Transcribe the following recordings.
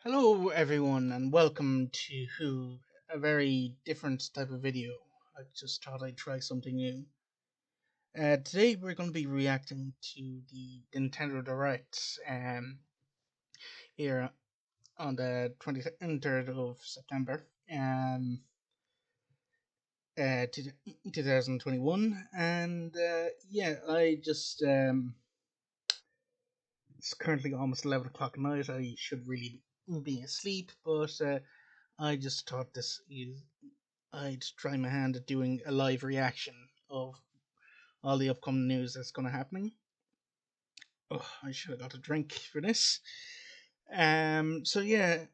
Hello, everyone, and welcome to a very different type of video. I just thought I'd try something new. Today, we're going to be reacting to the Nintendo Direct here on the 23rd of September, 2021. And yeah, it's currently almost 11 o'clock at night. I should really be asleep, but I just thought I'd try my hand at doing a live reaction of all the upcoming news that's going to happening. Oh, I should have got a drink for this. So yeah,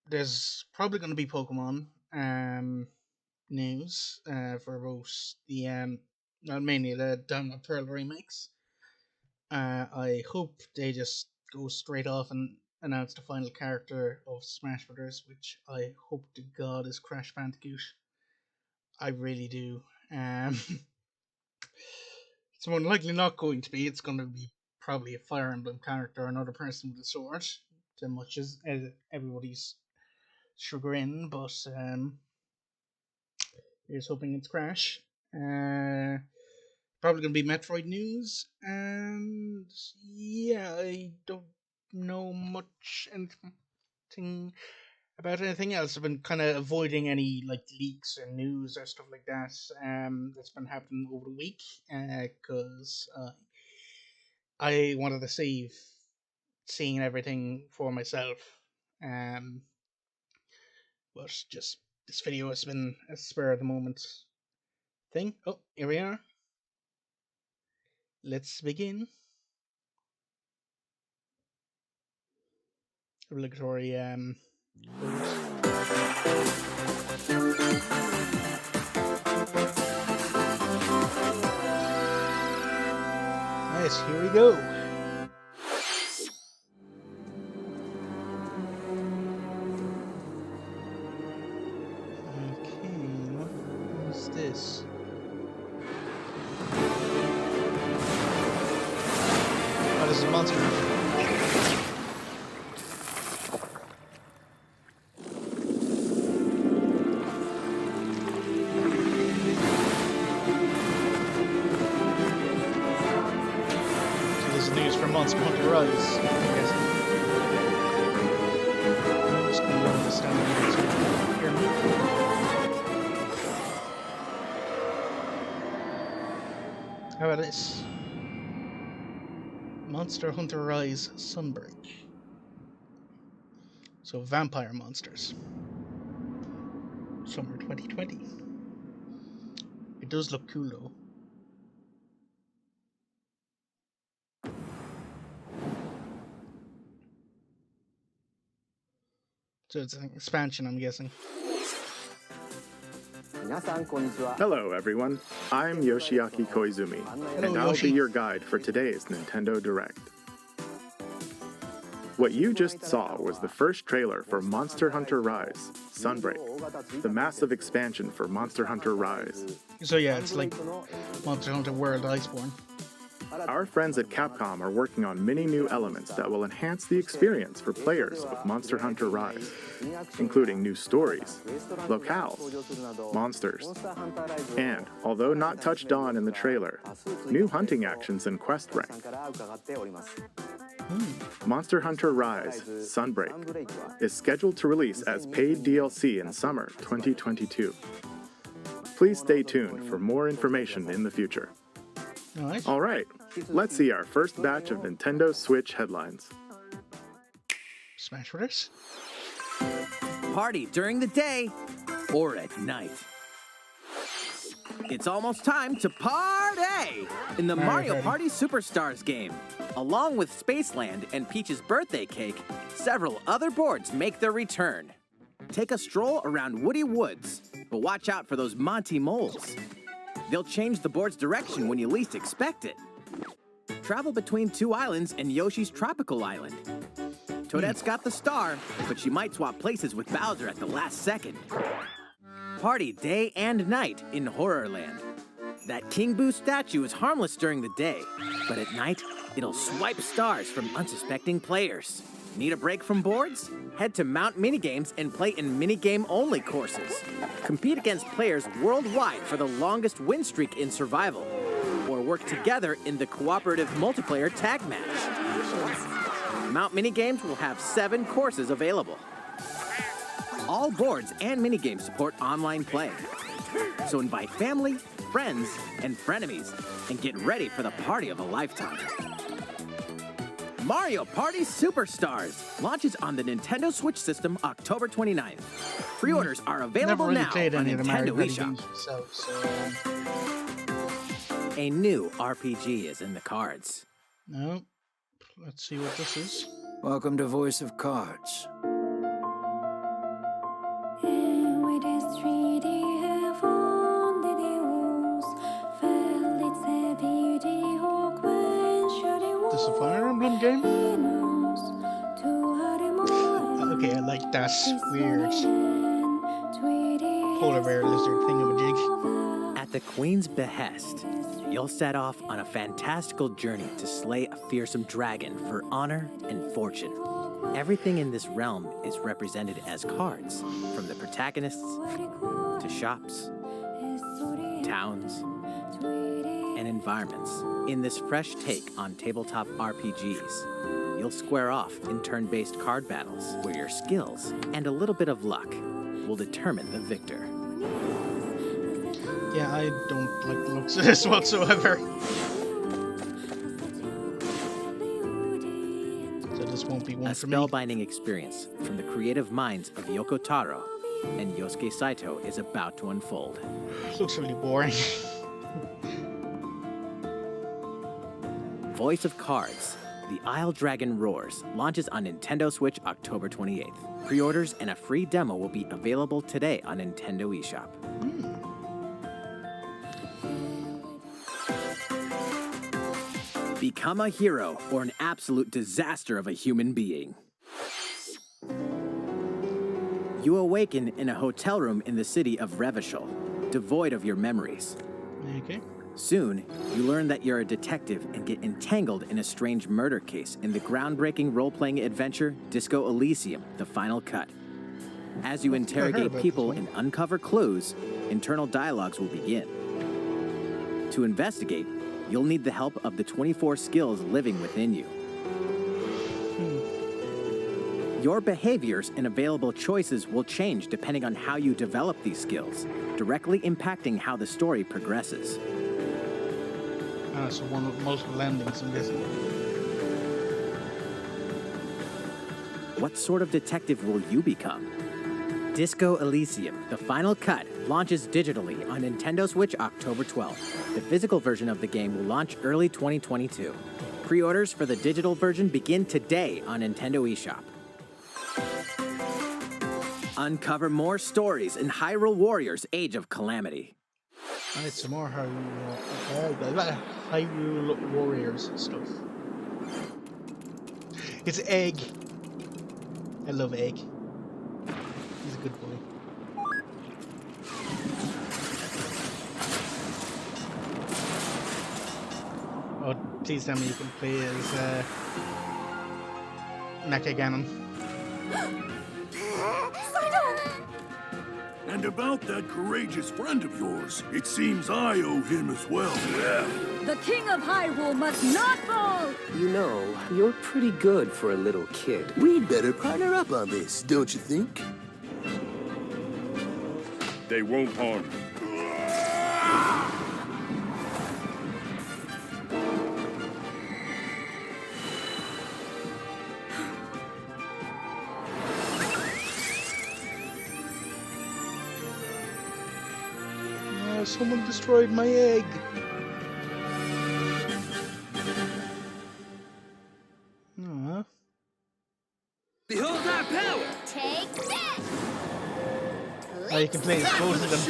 there's probably going to be Pokemon news for both mainly the Diamond Pearl remakes. I hope they just go straight off and announce the final character of Smash Brothers, which I hope to God is Crash Bandicoot. I really do. It's more than likely not going to be. It's going to be probably a Fire Emblem character or another person with a sword, to much as everybody's chagrin. But here's hoping it's Crash. Probably going to be Metroid news, and yeah, I don't know much anything about anything else. I've been kind of avoiding any leaks or news or stuff like that that's been happening over the week because I wanted to save seeing everything for myself. Um, but just this video has been a spur of the moment thing. Oh, here we are. Let's begin. Obligatory Yes, here we go. Okay, what is this? Oh, this is Monster Hunter. News from Monster Hunter Rise, I guess. I'm just going to run this down here. How about this? Monster Hunter Rise Sunbreak. So vampire monsters. Summer 2020. It does look cool though. So it's an expansion, I'm guessing. Hello, everyone. I'm Yoshiaki Koizumi, and I'll be your guide for today's Nintendo Direct. What you just saw was the first trailer for Monster Hunter Rise, Sunbreak, the massive expansion for Monster Hunter Rise. So yeah, it's like Monster Hunter World Iceborne. Our friends at Capcom are working on many new elements that will enhance the experience for players of Monster Hunter Rise, including new stories, locales, monsters, and, although not touched on in the trailer, new hunting actions and quest rank. Monster Hunter Rise, Sunbreak, is scheduled to release as paid DLC in summer 2022. Please stay tuned for more information in the future. All right, let's see our first batch of Nintendo Switch headlines. Smash Brothers? Party during the day or at night. It's almost time to party in the Mario Party Superstars game. Along with Spaceland and Peach's birthday cake, several other boards make their return. Take a stroll around Woody Woods, but watch out for those Monty moles. They'll change the board's direction when you least expect it. Travel between two islands and Yoshi's tropical island. Toadette's got the star, but she might swap places with Bowser at the last second. Party day and night in Horrorland. That King Boo statue is harmless during the day, but at night, It'll swipe stars from unsuspecting players. Need a break from boards? Head to Mount Minigames and play in minigame-only courses. Compete against players worldwide for the longest win streak in survival. Or work together in the cooperative multiplayer tag match. Mount Minigames will have 7 courses available. All boards and minigames support online play. So invite family, friends, and frenemies, and get ready for the party of a lifetime. Mario Party Superstars launches on the Nintendo Switch system October 29th. Pre-orders are available Never really now played on any of the Mario Nintendo Party eShop. games myself, A new RPG is in the cards. no. Let's see what this is. Welcome to Voice of Cards. This is a Fire Emblem game? Okay, I like that weird polar bear lizard thingamajig. At the Queen's behest, you'll set off on a fantastical journey to slay a fearsome dragon for honor and fortune. Everything in this realm is represented as cards, from the protagonists to shops, towns, and environments. In this fresh take on tabletop RPGs, you'll square off in turn-based card battles where your skills and a little bit of luck will determine the victor. Yeah, I don't like the looks of this whatsoever. So this won't be one A for me. spellbinding experience from the creative minds of Yoko Taro and Yosuke Saito is about to unfold. Looks really boring. Voice of Cards, The Isle Dragon Roars, launches on Nintendo Switch October 28th. Pre-orders and a free demo will be available today on Nintendo eShop. Become a hero or an absolute disaster of a human being. You awaken in a hotel room in the city of Revachol, devoid of your memories. Okay. Soon, you learn that you're a detective and get entangled in a strange murder case in the groundbreaking role-playing adventure Disco Elysium: The Final Cut. As you interrogate about people this and uncover clues, internal dialogues will begin. To investigate, you'll need the help of the 24 skills living within you. Your behaviors and available choices will change depending on how you develop these skills, directly impacting how the story progresses. So one with multiple endings, I'm guessing. What sort of detective will you become? Disco Elysium: The Final Cut launches digitally on Nintendo Switch October 12th. The physical version of the game will launch early 2022. Pre-orders for the digital version begin today on Nintendo eShop. Uncover more stories in Hyrule Warriors: Age of Calamity. Alright, some more Hyrule Warriors stuff. It's Egg. I love Egg. He's a good boy. Oh, please tell me you can play as Mecha Ganon. And about that courageous friend of yours, it seems I owe him as well. Yeah. The King of Hyrule must not fall! You know, you're pretty good for a little kid. We'd better partner up on this, don't you think? They won't harm you. Someone destroyed my egg. Aww. Behold our power! Take that! Oh, you can play as both of them.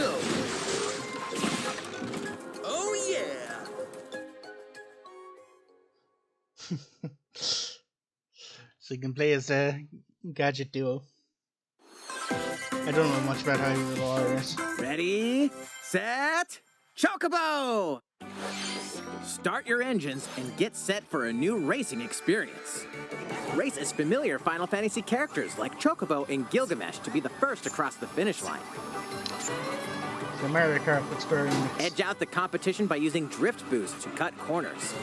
Oh yeah! So you can play as a gadget duo. I don't know much about Hyrule Warriors. Ready, set, Chocobo! Start your engines and get set for a new racing experience. Race as familiar Final Fantasy characters like Chocobo and Gilgamesh to be the first across the finish line. The Mario Kart experience. Edge out the competition by using drift boost to cut corners.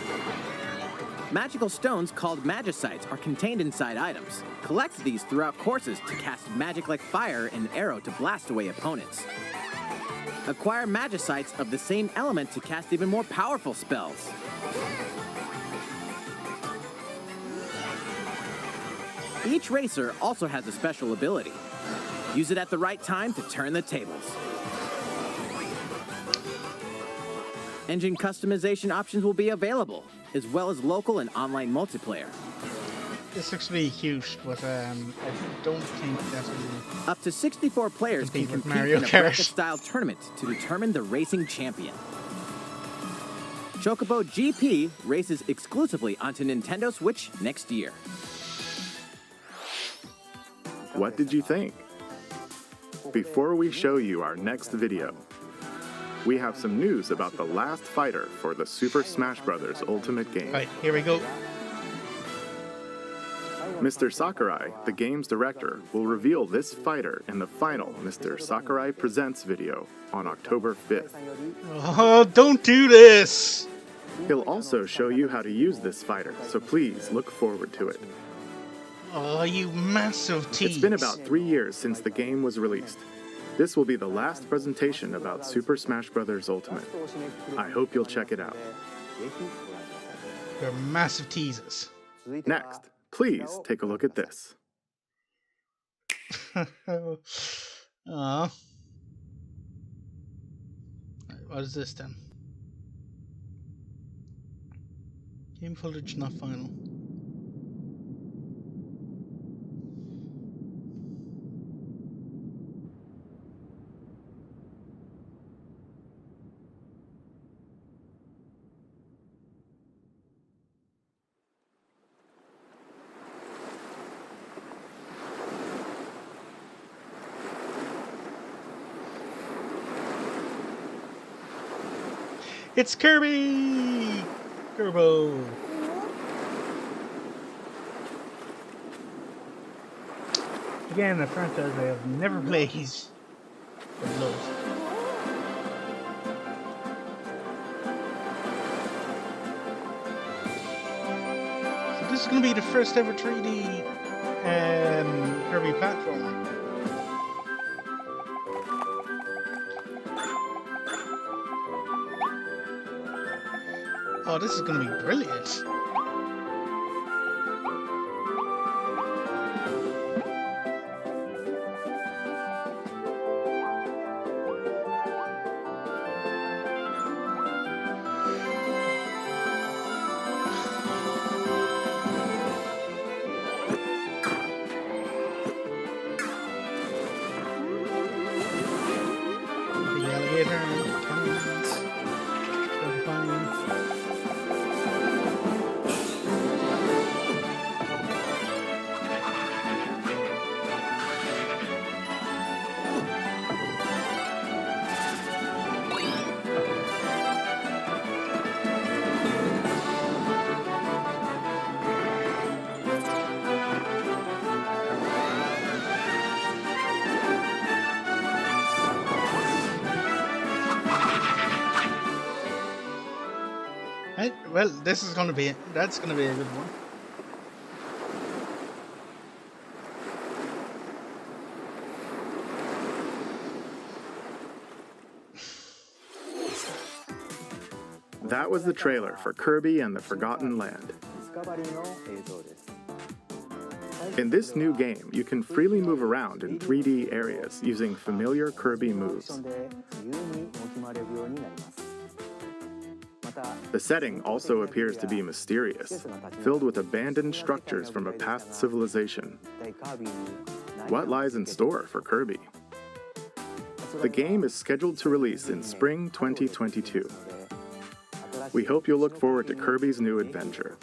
Magical stones called Magicites are contained inside items. Collect these throughout courses to cast magic like fire and arrow to blast away opponents. Acquire Magicites of the same element to cast even more powerful spells. Each racer also has a special ability. Use it at the right time to turn the tables. Engine customization options will be available, as well as local and online multiplayer. This looks really cute, but I don't think that will... Up to 64 players can compete with compete Mario in a Kart. bracket-style tournament to determine the racing champion. Chocobo GP races exclusively onto Nintendo Switch next year. What did you think? Before we show you our next video, we have some news about the last fighter for the Super Smash Bros. Ultimate game. Right, here we go. Mr. Sakurai, the game's director, will reveal this fighter in the final Mr. Sakurai Presents video on October 5th. Oh, don't do this! He'll also show you how to use this fighter, so please look forward to it. Oh, you massive tease. It's been about 3 years since the game was released. This will be the last presentation about Super Smash Bros. Ultimate. I hope you'll check it out. They're massive teases. Next, please take a look at this. Aw. What is this then? Game footage not final. It's Kirby! Turbo! Again, a franchise I have never played. But loves. So this is going to be the first ever 3D Kirby platformer. Oh, this is going to be brilliant. The alligator, cannons, fine. Right, well, this is going to be it. That's going to be a good one. That was the trailer for Kirby and the Forgotten Land. In this new game, you can freely move around in 3D areas using familiar Kirby moves. The setting also appears to be mysterious, filled with abandoned structures from a past civilization. What lies in store for Kirby? The game is scheduled to release in spring 2022. We hope you'll look forward to Kirby's new adventure.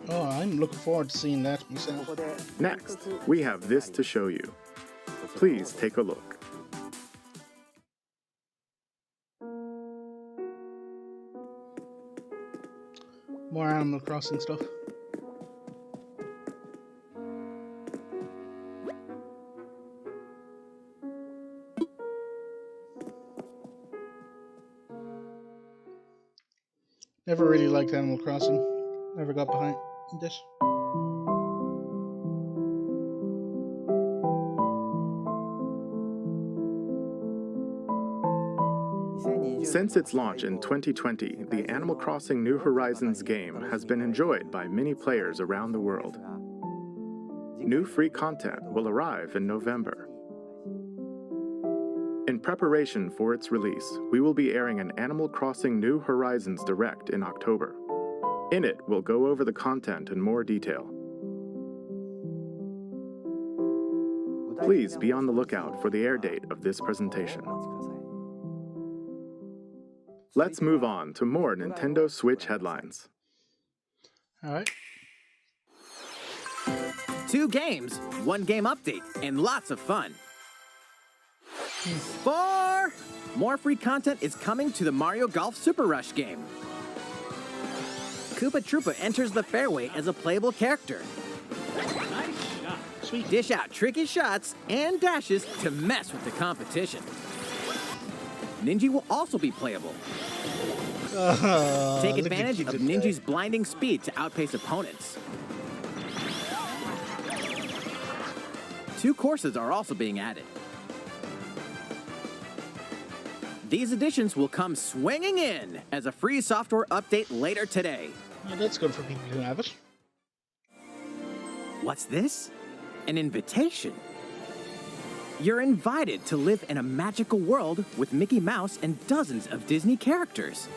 Oh, I'm looking forward to seeing that myself. Next, we have this to show you. Please take a look. More Animal Crossing stuff. Never really liked Animal Crossing. Never got behind this. Since its launch in 2020, the Animal Crossing New Horizons game has been enjoyed by many players around the world. New free content will arrive in November. In preparation for its release, we will be airing an Animal Crossing New Horizons Direct in October. In it, we'll go over the content in more detail. Please be on the lookout for the air date of this presentation. Let's move on to more Nintendo Switch headlines. Alright. 2 games, 1 game update, and lots of fun. 4! More free content is coming to the Mario Golf Super Rush game. Koopa Troopa enters the fairway as a playable character. Sweet. Dish out tricky shots and dashes to mess with the competition. Ninja will also be playable. Take advantage of Ninja's blinding speed to outpace opponents. 2 courses are also being added. These additions will come swinging in as a free software update later today. Yeah, that's good for people who have it. What's this? An invitation. You're invited to live in a magical world with Mickey Mouse and dozens of Disney characters.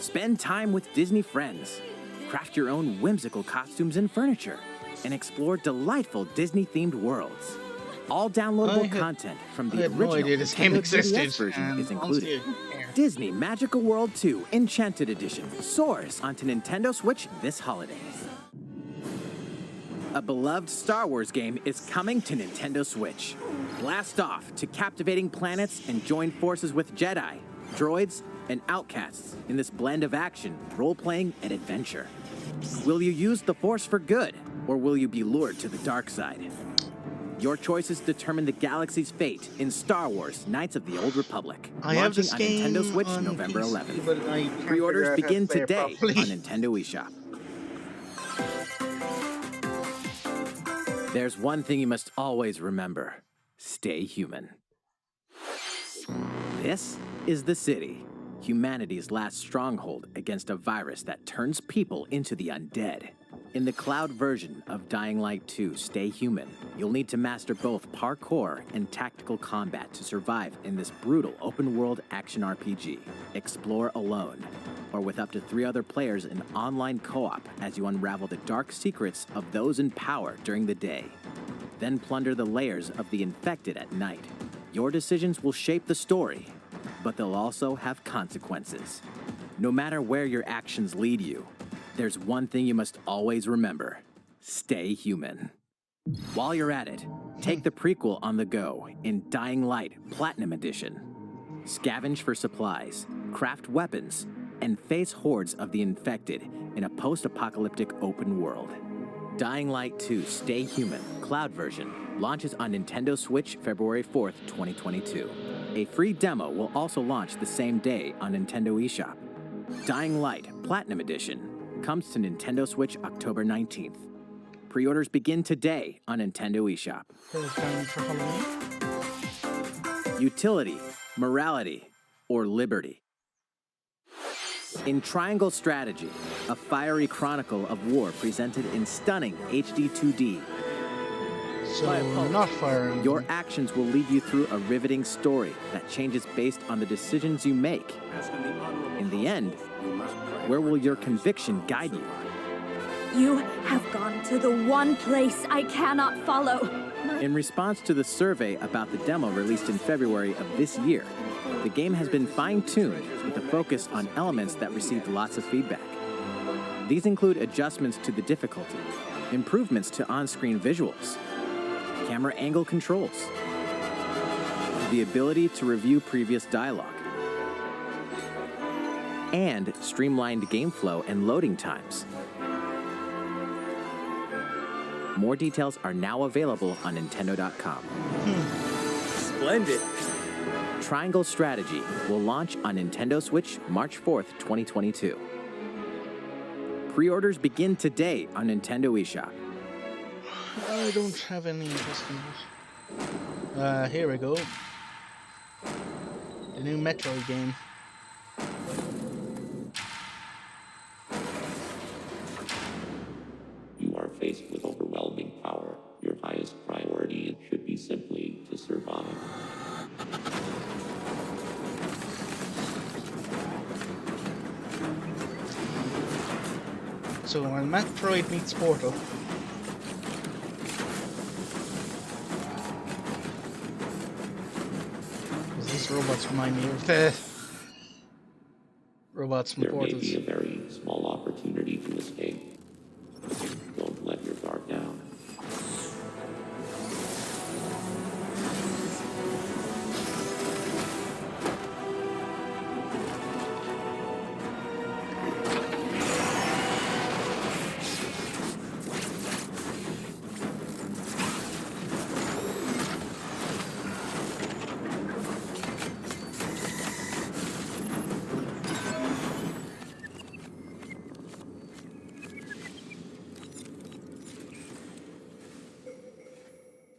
Spend time with Disney friends, craft your own whimsical costumes and furniture, and explore delightful Disney-themed worlds. All downloadable content from the original this game Nintendo existed, 3DS version is included. honestly, Disney Magical World 2 Enchanted Edition soars onto Nintendo Switch this holiday. A beloved Star Wars game is coming to Nintendo Switch. Blast off to captivating planets and join forces with Jedi, droids, and outcasts in this blend of action, role-playing, and adventure. Will you use the Force for good, or will you be lured to the dark side? Your choices determine the galaxy's fate in Star Wars Knights of the Old Republic. I have this launching on game Nintendo Switch on November PC, 11th. but I can't Pre-orders figure out how to begin play it today properly. on Nintendo eShop. There's one thing you must always remember. Stay human. This is the city, humanity's last stronghold against a virus that turns people into the undead. In the cloud version of Dying Light 2 Stay Human, you'll need to master both parkour and tactical combat to survive in this brutal open-world action RPG. Explore alone, or with up to 3 other players in online co-op as you unravel the dark secrets of those in power during the day. Then plunder the layers of the infected at night. Your decisions will shape the story, but they'll also have consequences. No matter where your actions lead you, there's one thing you must always remember. Stay human. While you're at it, take the prequel on the go in Dying Light Platinum Edition. Scavenge for supplies, craft weapons, and face hordes of the infected in a post-apocalyptic open world. Dying Light 2 Stay Human Cloud version launches on Nintendo Switch February 4th, 2022. A free demo will also launch the same day on Nintendo eShop. Dying Light Platinum Edition comes to Nintendo Switch October 19th. Pre-orders begin today on Nintendo eShop. Time for Halloween. Utility, morality, or liberty. In Triangle Strategy, a fiery chronicle of war presented in stunning HD 2D, So, not Fire Emblem. your actions will lead you through a riveting story that changes based on the decisions you make. In the end, where will your conviction guide you? You have gone to the one place I cannot follow. In response to the survey about the demo released in February of this year, the game has been fine-tuned with a focus on elements that received lots of feedback. These include adjustments to the difficulty, improvements to on-screen visuals, camera angle controls, the ability to review previous dialogue, and streamlined game flow and loading times. More details are now available on Nintendo.com. Splendid. Triangle Strategy will launch on Nintendo Switch March 4th, 2022. Pre-orders begin today on Nintendo eShop. I don't have any interest in this. Here we go. The new Metroid game. You are faced with overwhelming power. Your highest priority should be simply to survive. So when Metroid meets Portal. These robots remind me of the robots from There may Portals. be a very small opportunity to escape. Don't let your guard down.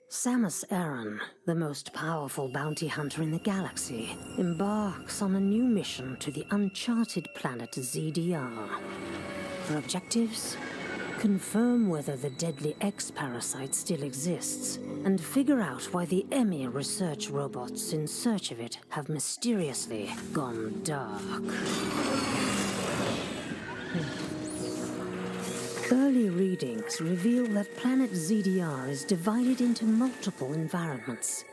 Samus Aran, the most powerful bounty hunter in the galaxy, embarks on a new mission to the uncharted planet ZDR. Her objectives? Confirm whether the deadly X-parasite still exists, and figure out why the EMI research robots in search of it have mysteriously gone dark. Early readings reveal that planet ZDR is divided into multiple environments,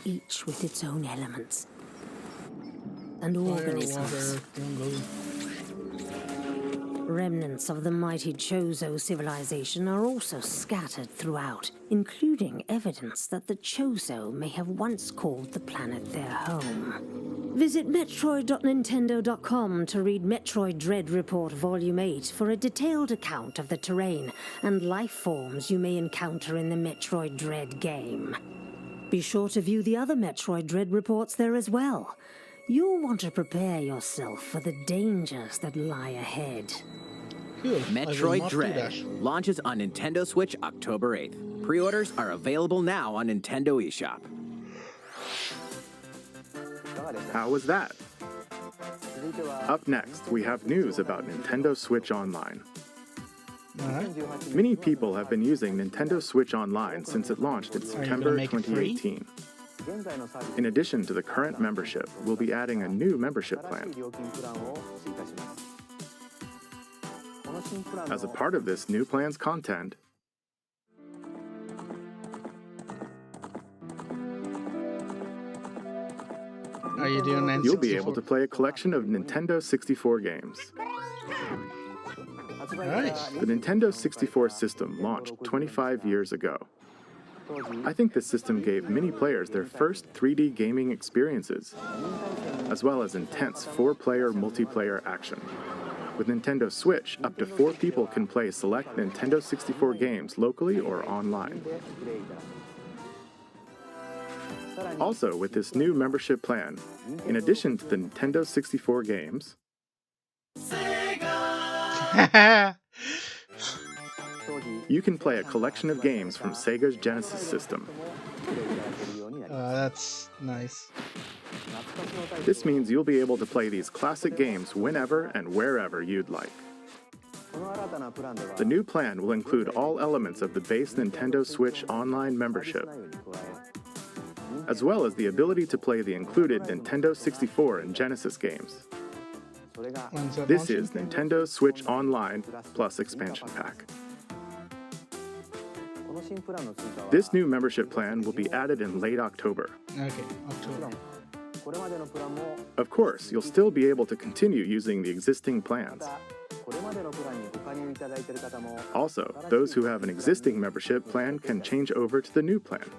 each with its own elements and organisms. Remnants of the mighty Chozo civilization are also scattered throughout, including evidence that the Chozo may have once called the planet their home. Visit Metroid.Nintendo.com to read Metroid Dredge Report Volume 8 for a detailed account of the terrain and life forms you may encounter in the Metroid Dredge game. Be sure to view the other Metroid Dredge reports there as well. You'll want to prepare yourself for the dangers that lie ahead. Metroid Dredge launches on Nintendo Switch October 8th. Pre-orders are available now on Nintendo eShop. How was that? Up next, we have news about Nintendo Switch Online. Many people have been using Nintendo Switch Online since it launched in September 2018. In addition to the current membership, we'll be adding a new membership plan. As a part of this new plan's content, Are you doing N64? you'll be able to play a collection of Nintendo 64 games. Nice. The Nintendo 64 system launched 25 years ago. I think this system gave many players their first 3D gaming experiences, as well as intense 4-player multiplayer action. With Nintendo Switch, up to 4 people can play select Nintendo 64 games locally or online. Also, with this new membership plan, in addition to the Nintendo 64 games, you can play a collection of games from Sega's Genesis system. That's nice. This means you'll be able to play these classic games whenever and wherever you'd like. The new plan will include all elements of the base Nintendo Switch Online membership, as well as the ability to play the included Nintendo 64 and Genesis games. This is Nintendo Switch Online plus expansion pack. This new membership plan will be added in late October. Okay, October. Of course, you'll still be able to continue using the existing plans. Also, those who have an existing membership plan can change over to the new plan.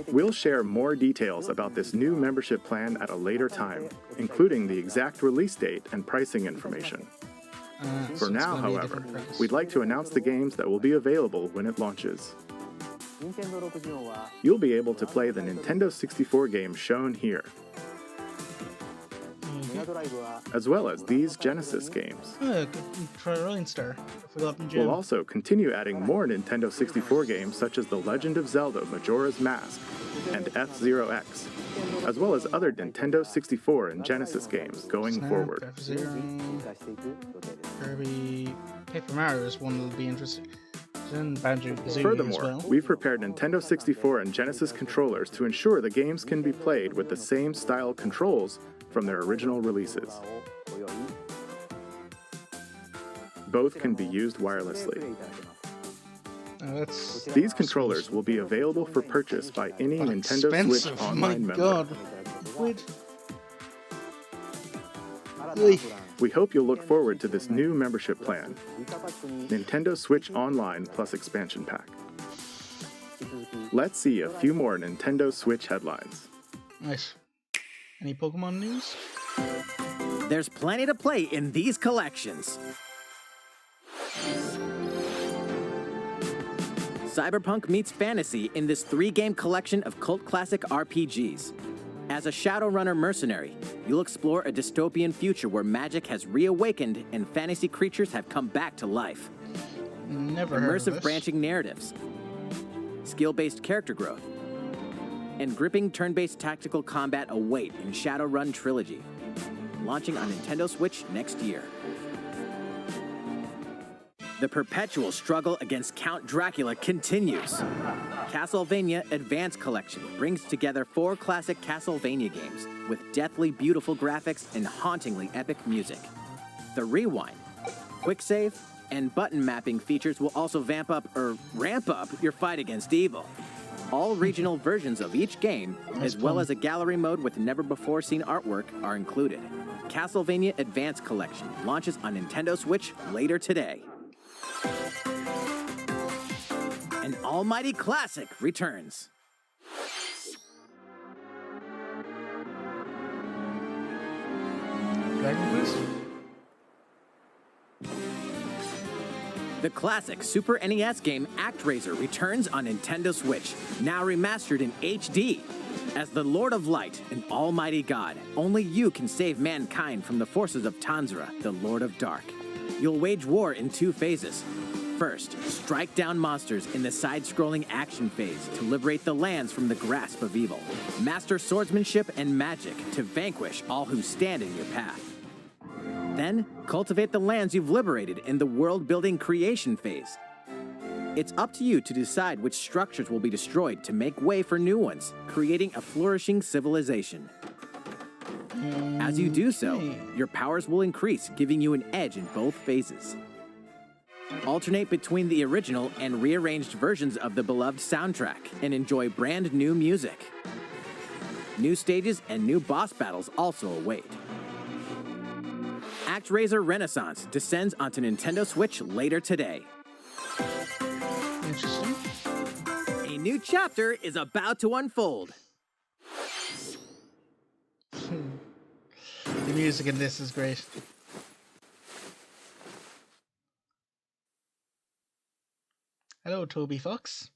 We'll share more details about this new membership plan at a later time, including the exact release date and pricing information. For now, however, we'd like to announce the games that will be available when it launches. You'll be able to play the Nintendo 64 games shown here, as well as these Genesis games. Try Rolling Star. Forgotten Gem. We'll also continue adding more Nintendo 64 games such as The Legend of Zelda Majora's Mask and F-Zero X, as well as other Nintendo 64 and Genesis games going forward. F-Zero, Kirby, Paper Mario is one that'll be interesting. And Banjo-Kazooie Furthermore, as well. we've prepared Nintendo 64 and Genesis controllers to ensure the games can be played with the same style controls from their original releases. Both can be used wirelessly. These controllers will be available for purchase by any Nintendo Switch Online member. God. Wait. We hope you'll look forward to this new membership plan, Nintendo Switch Online plus Expansion Pack. Let's see a few more Nintendo Switch headlines. Nice. Any Pokemon news? There's plenty to play in these collections. Cyberpunk meets fantasy in this 3-game collection of cult classic RPGs. As a Shadowrunner mercenary, you'll explore a dystopian future where magic has reawakened and fantasy creatures have come back to life. Never heard of Immersive this. branching narratives, skill-based character growth, and gripping turn-based tactical combat await in Shadowrun Trilogy, launching on Nintendo Switch next year. The perpetual struggle against Count Dracula continues. Castlevania Advance Collection brings together 4 classic Castlevania games with deathly beautiful graphics and hauntingly epic music. The Rewind, Quick Save, and button mapping features will also ramp up your fight against evil. All regional versions of each game, as well as a gallery mode with never-before-seen artwork, are included. Castlevania Advance Collection launches on Nintendo Switch later today. An almighty classic returns. Dragon Quest? The classic Super NES game Actrazer returns on Nintendo Switch, now remastered in HD. As the Lord of Light and Almighty God, only you can save mankind from the forces of Tanzra, the Lord of Dark. You'll wage war in 2 phases. First, strike down monsters in the side-scrolling action phase to liberate the lands from the grasp of evil. Master swordsmanship and magic to vanquish all who stand in your path. Then, cultivate the lands you've liberated in the world-building creation phase. It's up to you to decide which structures will be destroyed to make way for new ones, creating a flourishing civilization. As you do so, your powers will increase, giving you an edge in both phases. Alternate between the original and rearranged versions of the beloved soundtrack and enjoy brand new music. New stages and new boss battles also await. Actrazer Renaissance descends onto Nintendo Switch later today. Interesting. A new chapter is about to unfold. The music in this is great. Hello, Toby Fox.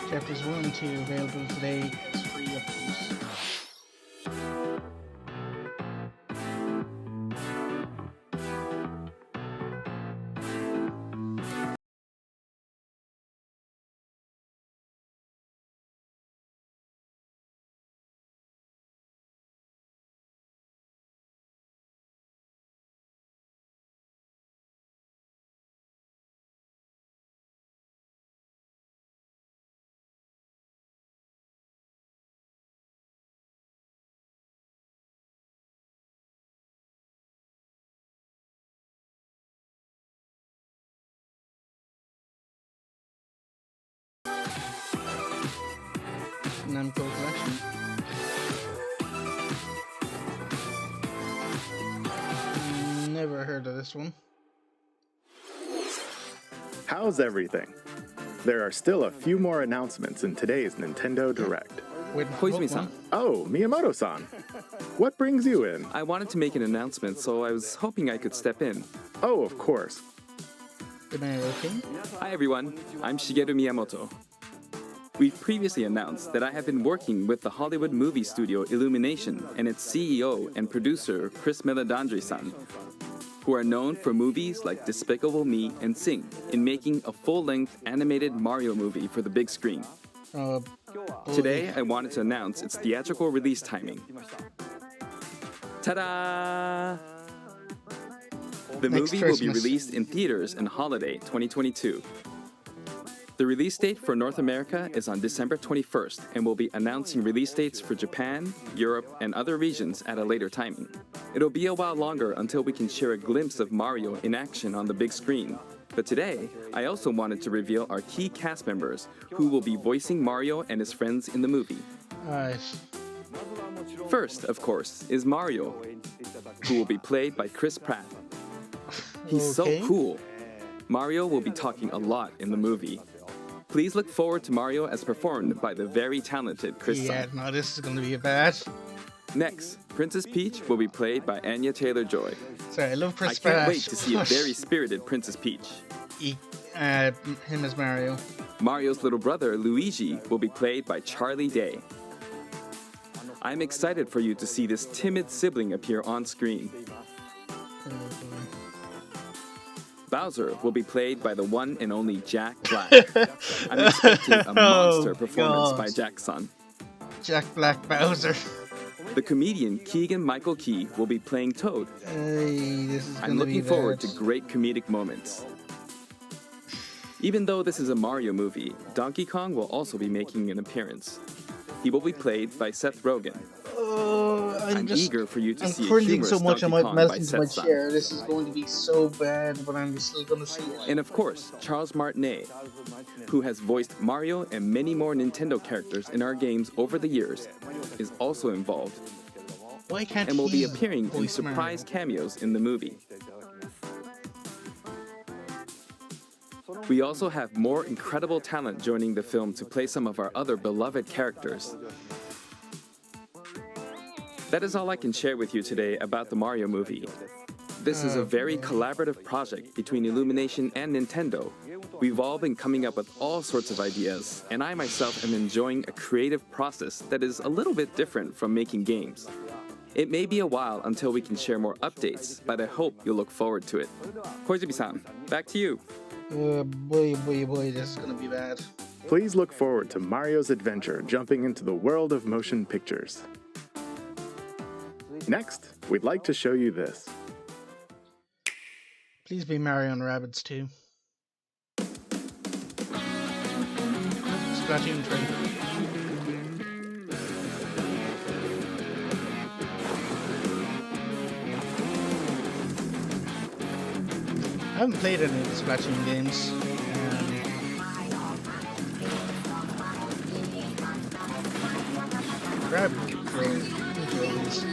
Chapters 1 and 2 available today as free updates. Namco Collection. Never heard of this one. How's everything? There are still a few more announcements in today's Nintendo Direct. Wait, Koizumi-san. Oh, Miyamoto-san. What brings you in? I wanted to make an announcement, so I was hoping I could step in. Oh, of course. The Mario King. Hi everyone, I'm Shigeru Miyamoto. We previously announced that I have been working with the Hollywood movie studio Illumination and its CEO and producer Chris Meledandri-san, who are known for movies like Despicable Me and Sing, in making a full-length animated Mario movie for the big screen. Today, I wanted to announce its theatrical release timing. Ta-da! The movie will be released in theaters in holiday 2022. The release date for North America is on December 21st, and we'll be announcing release dates for Japan, Europe, and other regions at a later timing. It'll be a while longer until we can share a glimpse of Mario in action on the big screen. But today, I also wanted to reveal our key cast members who will be voicing Mario and his friends in the movie. First, of course, is Mario, who will be played by Chris Pratt. He's so cool. Mario will be talking a lot in the movie. Please look forward to Mario as performed by the very talented Chris. Yeah, no, this is going to be bad. Next, Princess Peach will be played by Anya Taylor-Joy. Sorry, I love Chris Pratt. I Pratt. can't wait to see a very spirited Princess Peach. Him as Mario. Mario's little brother, Luigi, will be played by Charlie Day. I'm excited for you to see this timid sibling appear on screen. Bowser will be played by the one and only Jack Black. I'm expecting a monster performance by Jack-san. Jack Black Bowser. The comedian Keegan-Michael Key will be playing Toad. I'm looking forward to great comedic moments. Even though this is a Mario movie, Donkey Kong will also be making an appearance. He will be played by Seth Rogen. I'm eager for you to see a humorous so much Donkey I Kong might melt by into my Seth's chair. This is going to be so bad, but I'm still going to see it. And of course, Charles Martinet, who has voiced Mario and many more Nintendo characters in our games over the years, is also involved. Why can't and will he be appearing in surprise cameos in the movie. We also have more incredible talent joining the film to play some of our other beloved characters. That is all I can share with you today about the Mario movie. This is a very collaborative project between Illumination and Nintendo. We've all been coming up with all sorts of ideas, and I myself am enjoying a creative process that is a little bit different from making games. It may be a while until we can share more updates, but I hope you'll look forward to it. Koizumi-san, back to you. Boy, this is gonna be bad. Please look forward to Mario's adventure jumping into the world of motion pictures. Next, we'd like to show you this. Please be Mario and Rabbids 2. Splatoon 3. I haven't played any of the Splatoon games. Grab controls.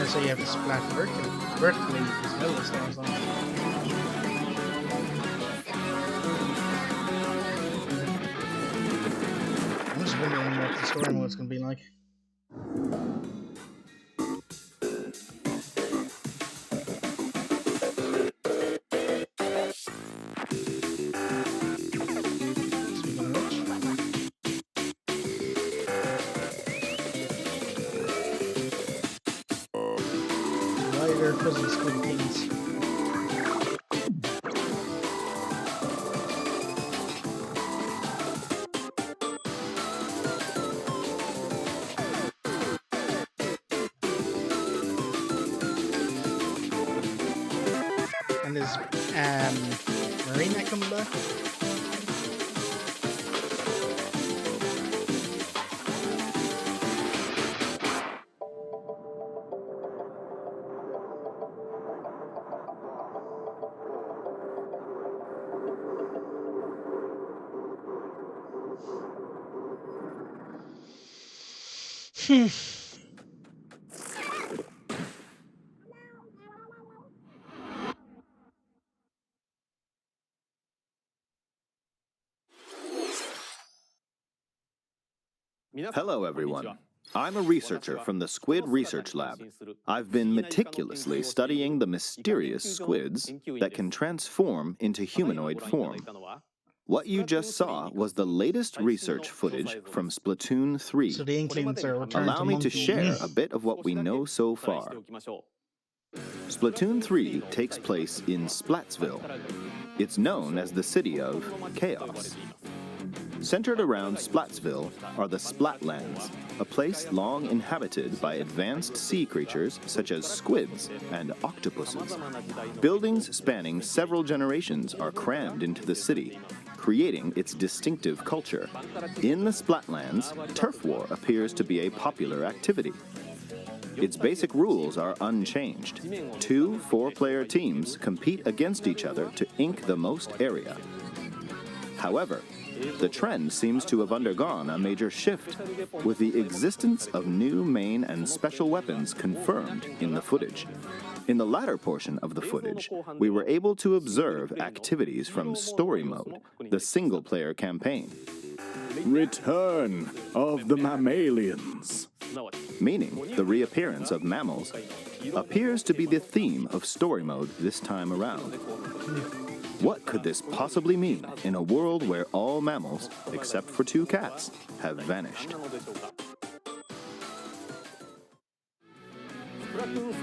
So you have to splat vertically as well as horizontally. I'm just wondering what the story mode's going to be like. Puzzle squid things. And is Marina coming back? Hello, everyone. I'm a researcher from the Squid Research Lab. I've been meticulously studying the mysterious squids that can transform into humanoid form. What you just saw was the latest research footage from Splatoon 3. So the Inklings are returned Allow to me to monkey. share a bit of what we know so far. Splatoon 3 takes place in Splatsville. It's known as the City of Chaos. Centered around Splatsville are the Splatlands, a place long inhabited by advanced sea creatures such as squids and octopuses. Buildings spanning several generations are crammed into the city, creating its distinctive culture. In the Splatlands, turf war appears to be a popular activity. Its basic rules are unchanged. 2 4-player teams compete against each other to ink the most area. However, the trend seems to have undergone a major shift, with the existence of new main and special weapons confirmed in the footage. In the latter portion of the footage, we were able to observe activities from Story Mode, the single-player campaign. Return of the mammalians. Meaning the reappearance of mammals appears to be the theme of Story Mode this time around. What could this possibly mean in a world where all mammals, except for 2 cats, have vanished?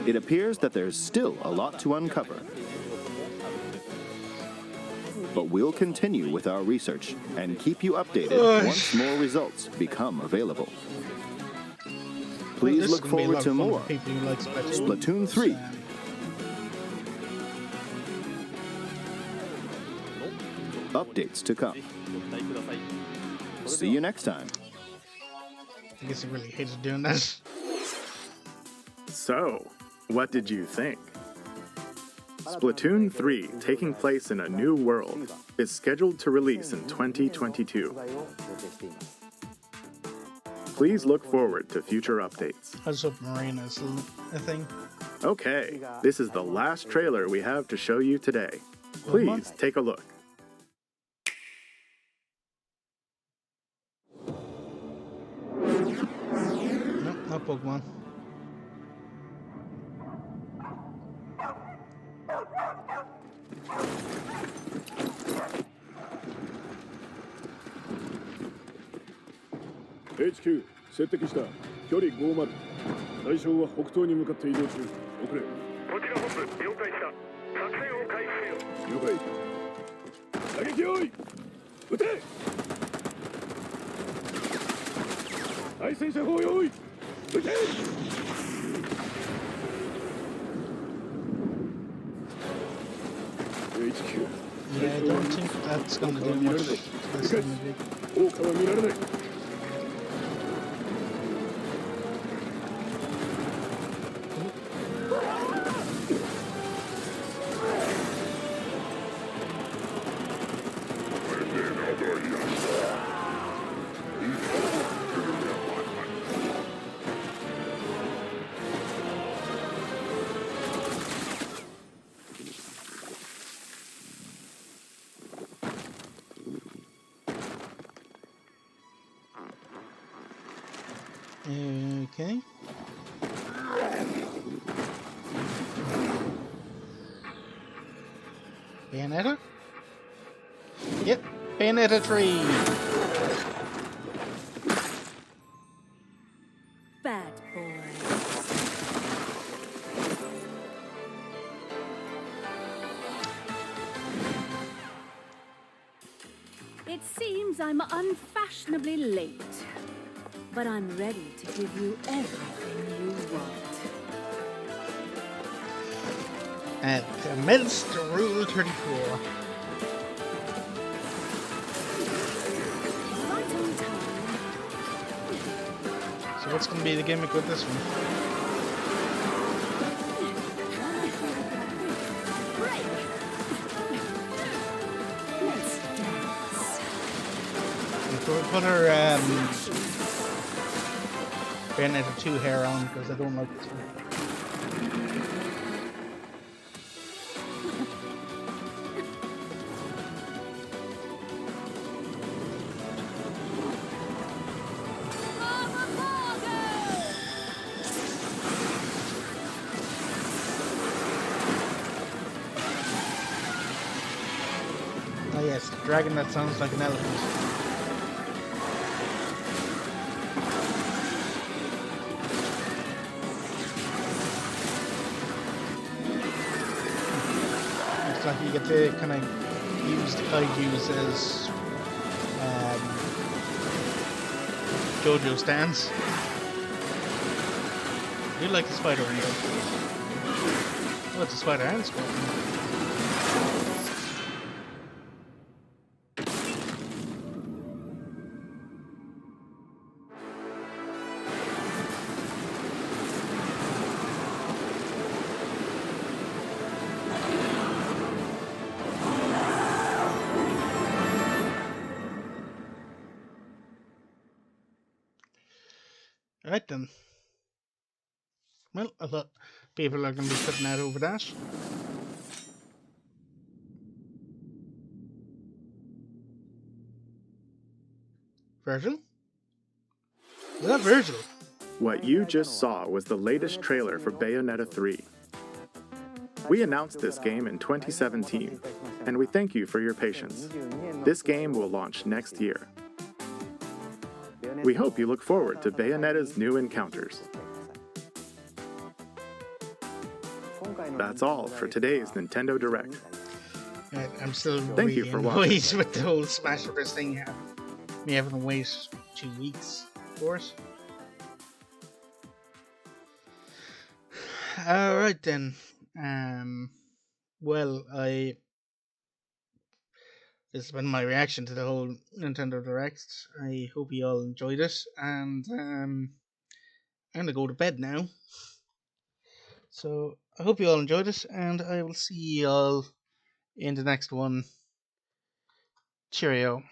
It appears that there's still a lot to uncover. But we'll continue with our research and keep you updated once more results become available. Please look forward to more Splatoon 3. Updates to come. See you next time. I guess he really hated doing that. So, what did you think? Splatoon 3, taking place in a new world, is scheduled to release in 2022. Please look forward to future updates. I just hope Marina's a thing. Okay, this is the last trailer we have to show you today. Please take a look. Nope, not Pokemon. HQ 接敵した距離50対象は北東に向かって移動中遅れこちら本部了解した作戦を開始せよ了解打撃用意撃て対戦車砲用意撃て HQ Yeah, I don't think that's gonna do much. 効果は見られない Okay. Bayonetta? Yep, Bayonetta 3! Bad boy. It seems I'm unfashionably late, but I'm ready to give you everything you want. And commence to Rule 34. Right on time. So what's going to be the gimmick with this one? Break! Let's dance. Put her Bayonetta 2 hair on because I don't like this one. Oh yes, the dragon that sounds like an elephant. Looks like you get to kind of use the kaijus as JoJo stands. I do like the spider anyway. Oh, it's a spider and a scorpion. Right then. Well, I thought people are going to be putting out over that. Virgil? Is that Virgil? What you just saw was the latest trailer for Bayonetta 3. We announced this game in 2017, and we thank you for your patience. This game will launch next year. We hope you look forward to Bayonetta's new encounters. That's all for today's Nintendo Direct. I'm still Thank really you for annoyed watching. with the whole Smash Bros. Thing. Me having to wait 2 weeks for it. Alright then. Well, this has been my reaction to the whole Nintendo Direct. I hope you all enjoyed it, and I'm gonna go to bed now. So I hope you all enjoyed it, and I will see you all in the next one. Cheerio.